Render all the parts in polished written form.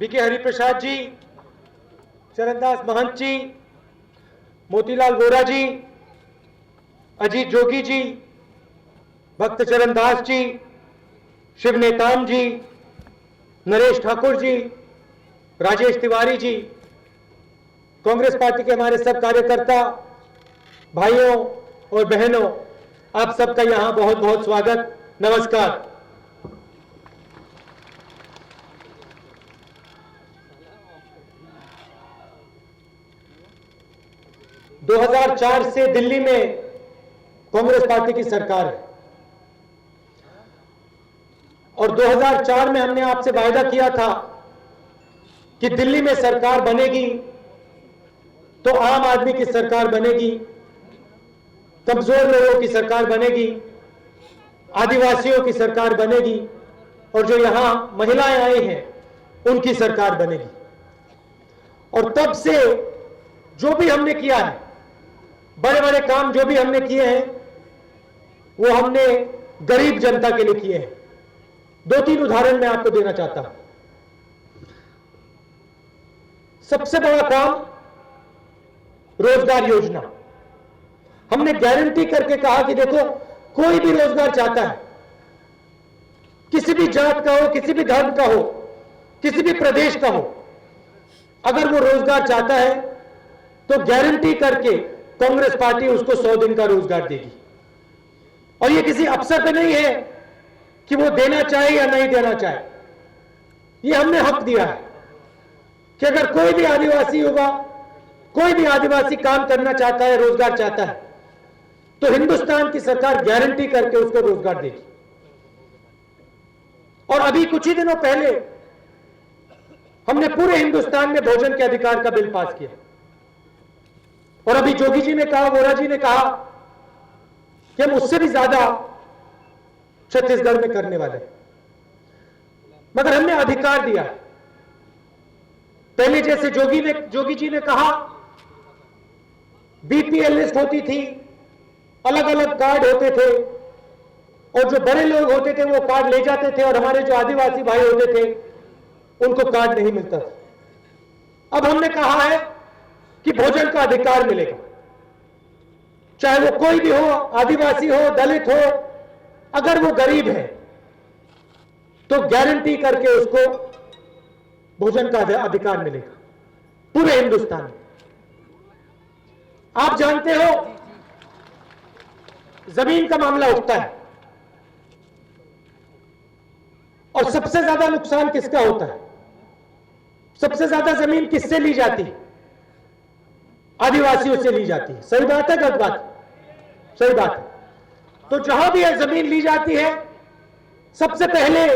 BK Hariprasad जी, चरणदास महंत जी, मोतीलाल वोरा जी, अजीत जोगी जी, भक्त चरणदास जी, शिव नेताम जी, Naresh Thakur ji, Rajesh Tiwari ji, Congress party के हमारे सब कार्यकर्ता भाइयों और बहनों, आप सबका यहां बहुत बहुत स्वागत, नमस्कार। दो 2004 से दिल्ली में कांग्रेस पार्टी की सरकार है और 2004 में हमने आपसे वायदा किया था कि दिल्ली में सरकार बनेगी तो आम आदमी की सरकार बनेगी, कमजोर लोगों की सरकार बनेगी, आदिवासियों की सरकार बनेगी और जो यहां महिलाएं आई हैं उनकी सरकार बनेगी। और तब से जो भी हमने किया है, बड़े बड़े काम जो भी हमने किए हैं, वो हमने गरीब जनता के लिए किए हैं। 2-3 उदाहरण मैं आपको देना चाहता हूं। सबसे बड़ा काम रोजगार योजना। हमने गारंटी करके कहा कि देखो, कोई भी रोजगार चाहता है, किसी भी जात का हो, किसी भी धर्म का हो, किसी भी प्रदेश का हो, अगर वो रोजगार चाहता है तो गारंटी करके कांग्रेस पार्टी उसको 100 दिन का रोजगार देगी। और ये किसी अफसर पे नहीं है कि वो देना चाहे या नहीं देना चाहे, ये हमने हक दिया है कि अगर कोई भी आदिवासी युवा, कोई भी आदिवासी काम करना चाहता है, रोजगार चाहता है, तो हिंदुस्तान की सरकार गारंटी करके उसको रोजगार देगी। और अभी कुछ ही दिनों पहले हमने पूरे हिंदुस्तान में भोजन के अधिकार का बिल पास किया और अभी जोगी जी ने कहा, वोरा जी ने कहा कि हम उससे भी ज्यादा छत्तीसगढ़ में करने वाले हैं, मगर हमने अधिकार दिया। पहले जैसे जोगी जी ने कहा, बीपीएल लिस्ट होती थी, अलग अलग कार्ड होते थे और जो बड़े लोग होते थे वो कार्ड ले जाते थे और हमारे जो आदिवासी भाई होते थे उनको कार्ड नहीं मिलता था। अब हमने कहा है कि भोजन का अधिकार मिलेगा, चाहे वो कोई भी हो, आदिवासी हो, दलित हो, अगर वो गरीब है तो गारंटी करके उसको भोजन का अधिकार मिलेगा पूरे हिंदुस्तान में। आप जानते हो, जमीन का मामला उठता है और सबसे ज्यादा नुकसान किसका होता है? सबसे ज्यादा जमीन किससे ली जाती है? आदिवासियों से ली जाती है। सही बात है, गलत बात? सही बात है। तो जहां भी यह जमीन ली जाती है, सबसे पहले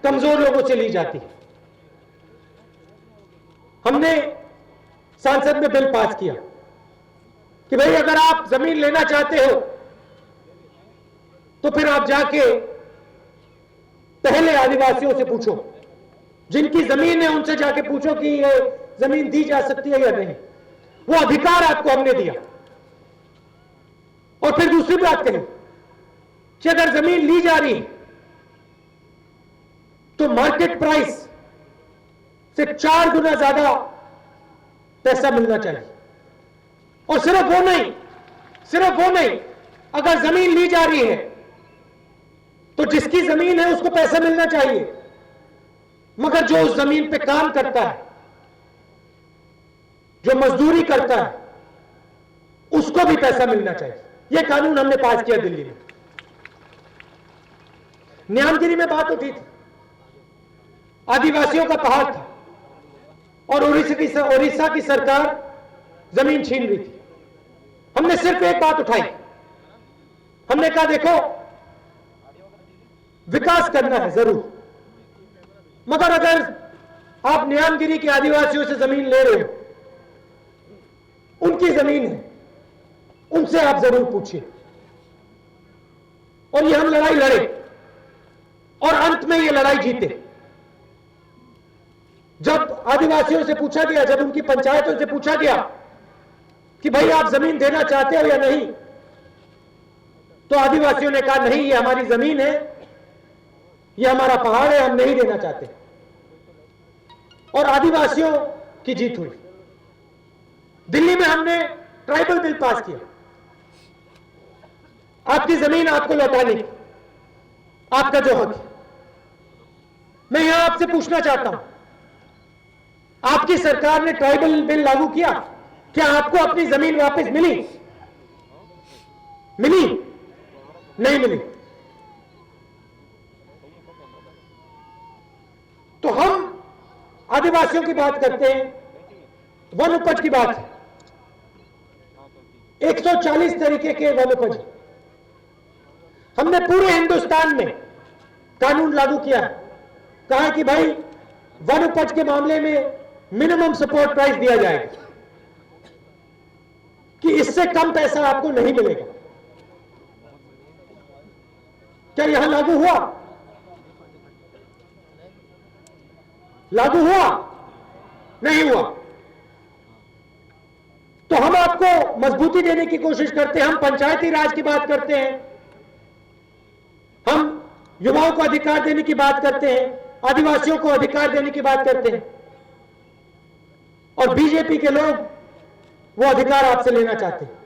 कमजोर लोगों से ली जाती है। हमने संसद में बिल पास किया कि भाई अगर आप जमीन लेना चाहते हो तो फिर आप जाके पहले आदिवासियों से पूछो, जिनकी जमीन है उनसे जाके पूछो कि ये जमीन दी जा सकती है या नहीं। वो अधिकार आपको हमने दिया। और फिर दूसरी बात कही कि अगर जमीन ली जा रही है तो मार्केट प्राइस से 4 गुना ज्यादा पैसा मिलना चाहिए। और सिर्फ वो नहीं, अगर जमीन ली जा रही है तो जिसकी जमीन है उसको पैसा मिलना चाहिए, मगर जो उस जमीन पे काम करता है, जो मजदूरी करता है, उसको भी पैसा मिलना चाहिए। यह कानून हमने पास किया दिल्ली में। न्यामगिरी में बात उठी थी, आदिवासियों का पहाड़ था और उड़ीसा की सरकार जमीन छीन रही थी। हमने सिर्फ एक बात उठाई, हमने कहा देखो, विकास करना है जरूर, मगर अगर आप न्यामगिरी के आदिवासियों से जमीन ले रहे हो, उनकी जमीन है, उनसे आप जरूर पूछिए। और ये हम लड़ाई लड़े और अंत में ये लड़ाई जीते। जब आदिवासियों से पूछा गया, जब उनकी पंचायतों से पूछा गया कि भाई आप जमीन देना चाहते हो या नहीं, तो आदिवासियों ने कहा नहीं, ये हमारी जमीन है, ये हमारा पहाड़ है, हम नहीं देना चाहते। और आदिवासियों की जीत हुई। दिल्ली में हमने ट्राइबल बिल पास किया, आपकी जमीन आपको लौटाने की, आपका जो हक है। मैं यहां आपसे पूछना चाहता हूं, आपकी सरकार ने ट्राइबल बिल लागू किया, क्या आपको अपनी जमीन वापस मिली? मिली? नहीं मिली। तो हम आदिवासियों की बात करते हैं, वन उपज की बात है। 140 तरीके के वन उपज हमने पूरे हिंदुस्तान में कानून लागू किया है। कहा है कि भाई वन उपज के मामले में मिनिमम सपोर्ट प्राइस दिया जाएगा, कि इससे कम पैसा आपको नहीं मिलेगा। क्या यहां लागू हुआ? लागू हुआ? नहीं हुआ। तो हम आपको मजबूती देने की कोशिश करते हैं, हम पंचायती राज की बात करते हैं, हम युवाओं को अधिकार देने की बात करते हैं, आदिवासियों को अधिकार देने की बात करते हैं, और बीजेपी के लोग वो अधिकार आपसे लेना चाहते हैं।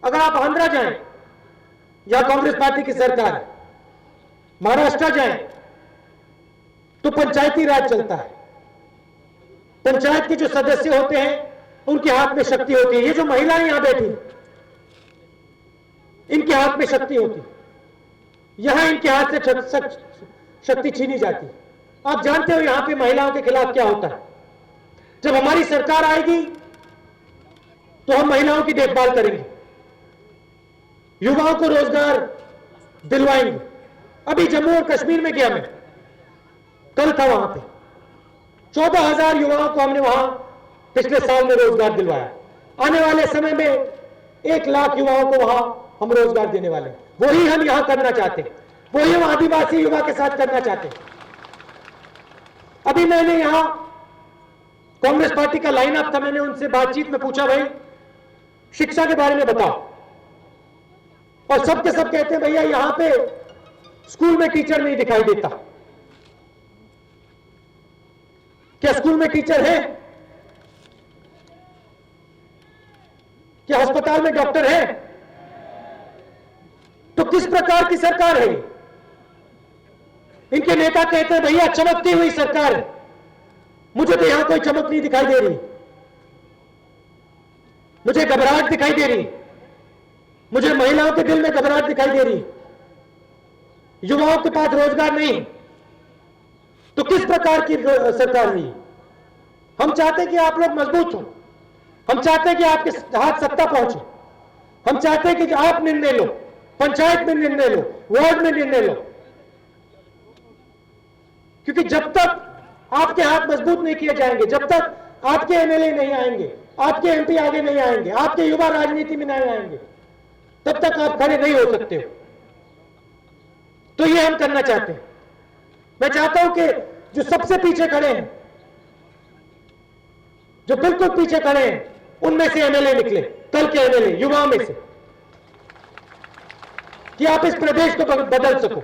अगर आप आंध्रा जाएं, या कांग्रेस पार्टी की सरकार है, महाराष्ट्र जाएं, तो पंचायती राज चलता है। पंचायत के जो सदस्य होते हैं उनके हाथ में शक्ति होती है। ये जो महिलाएं यहां बैठी, इनके हाथ में शक्ति होती है, यहां इनके हाथ से शक्ति छीनी जाती है। आप जानते हो यहां पे महिलाओं के खिलाफ क्या होता है। जब हमारी सरकार आएगी तो हम महिलाओं की देखभाल करेंगे, युवाओं को रोजगार दिलवाएंगे। अभी जम्मू और कश्मीर में गया मैं, कल था वहां पे, 14,000 युवाओं को हमने वहां पिछले साल में रोजगार दिलवाया। आने वाले समय में 1 लाख युवाओं को वहां हम रोजगार देने वाले हैं। वही हम यहां करना चाहते हैं, वही हम आदिवासी युवा के साथ करना चाहते हैं। अभी मैंने यहां कांग्रेस पार्टी का लाइन अप था, मैंने उनसे बातचीत में पूछा, भाई शिक्षा के बारे में बताओ, और सब के सब कहते हैं भैया यहां पे स्कूल में टीचर नहीं दिखाई देता। क्या स्कूल में टीचर है? क्या अस्पताल में डॉक्टर है? तो किस प्रकार की सरकार है? इनके नेता कहते हैं भैया चमकती हुई सरकार है। मुझे तो यहां कोई चमक नहीं दिखाई दे रही, मुझे घबराहट दिखाई दे रही, मुझे महिलाओं के दिल में घबराहट दिखाई दे रही, युवाओं के पास रोजगार नहीं। तो किस प्रकार की सरकार है? हम चाहते हैं कि आप लोग मजबूत हो, हम चाहते हैं कि आपके हाथ सत्ता पहुंचे, हम चाहते हैं कि आप निर्णय लो, पंचायत में निर्णय लो, वार्ड में निर्णय लो, क्योंकि जब तक आपके हाथ मजबूत नहीं किए जाएंगे, जब तक आपके एमएलए नहीं आएंगे, आपके एमपी आगे नहीं आएंगे, आपके युवा राजनीति में नहीं आएंगे, तब तक आप खड़े नहीं हो सकते हो। तो ये हम करना चाहते हैं। मैं चाहता हूं कि जो सबसे पीछे खड़े हैं, जो बिल्कुल पीछे खड़े हैं, उनमें से एमएलए निकले, कल के एमएलए युवाओं में से, कि आप इस प्रदेश को बदल सको।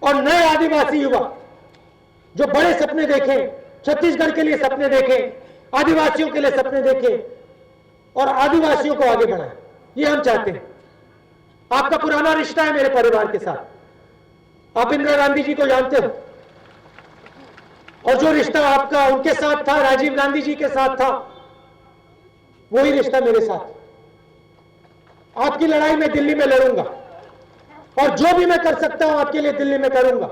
और नए आदिवासी युवा जो बड़े सपने देखें, छत्तीसगढ़ के लिए सपने देखें, आदिवासियों के लिए सपने देखें और आदिवासियों को आगे बढ़ाएं, ये हम चाहते हैं। आपका पुराना रिश्ता है मेरे परिवार के साथ, आप इंदिरा गांधी जी को जानते हो, और जो रिश्ता आपका उनके साथ था, राजीव गांधी जी के साथ था, वही रिश्ता मेरे साथ। आपकी लड़ाई मैं दिल्ली में लड़ूंगा, और जो भी मैं कर सकता हूं आपके लिए दिल्ली में करूंगा।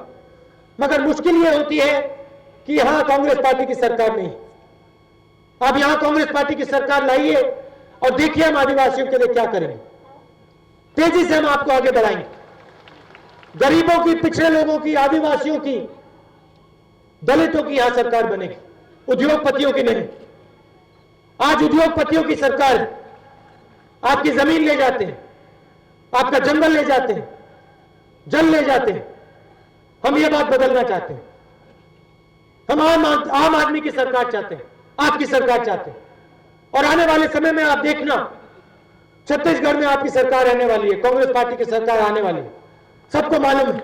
मगर मुश्किल ये होती है कि यहां कांग्रेस पार्टी की सरकार नहीं। आप यहां कांग्रेस पार्टी की सरकार लाइए और देखिए हम आदिवासियों के लिए क्या करेंगे। तेजी से हम आपको आगे बढ़ाएंगे, गरीबों की, पिछड़े लोगों की, आदिवासियों की, दलितों की यहां सरकार बनेगी, उद्योगपतियों की नहीं। आज उद्योगपतियों की सरकार है, आपकी जमीन ले जाते हैं, आपका जंगल ले जाते हैं, जल ले जाते हैं। हम ये बात बदलना चाहते हैं। हम आम आदमी की सरकार चाहते हैं, आपकी सरकार चाहते हैं। और आने वाले समय में आप देखना, छत्तीसगढ़ में आपकी सरकार आने वाली है, कांग्रेस पार्टी की सरकार आने वाली है, सबको मालूम है।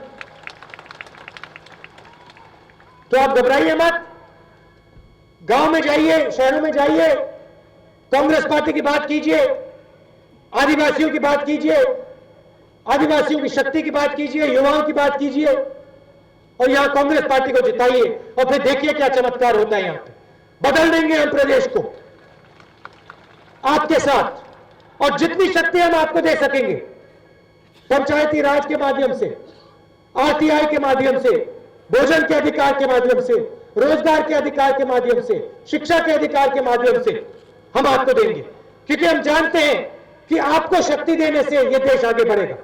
तो आप घबराइए मत, गांव में जाइए, शहरों में जाइए, कांग्रेस पार्टी की बात कीजिए, आदिवासियों की बात कीजिए, आदिवासियों की शक्ति की बात कीजिए, युवाओं की बात कीजिए और यहां कांग्रेस पार्टी को जिताइए और फिर देखिए क्या चमत्कार होता है। यहां पे बदल देंगे हम प्रदेश को आपके साथ, और जितनी शक्ति हम आपको दे सकेंगे, पंचायती राज के माध्यम से, आरटीआई के माध्यम से, भोजन के अधिकार के माध्यम से, रोजगार के अधिकार के माध्यम से, शिक्षा के अधिकार के माध्यम से हम आपको देंगे, क्योंकि हम जानते हैं कि आपको शक्ति देने से यह देश आगे बढ़ेगा।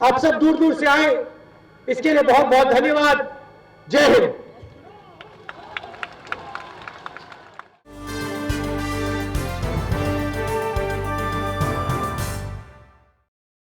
आप सब दूर दूर से आए, इसके लिए बहुत बहुत धन्यवाद। जय हिंद।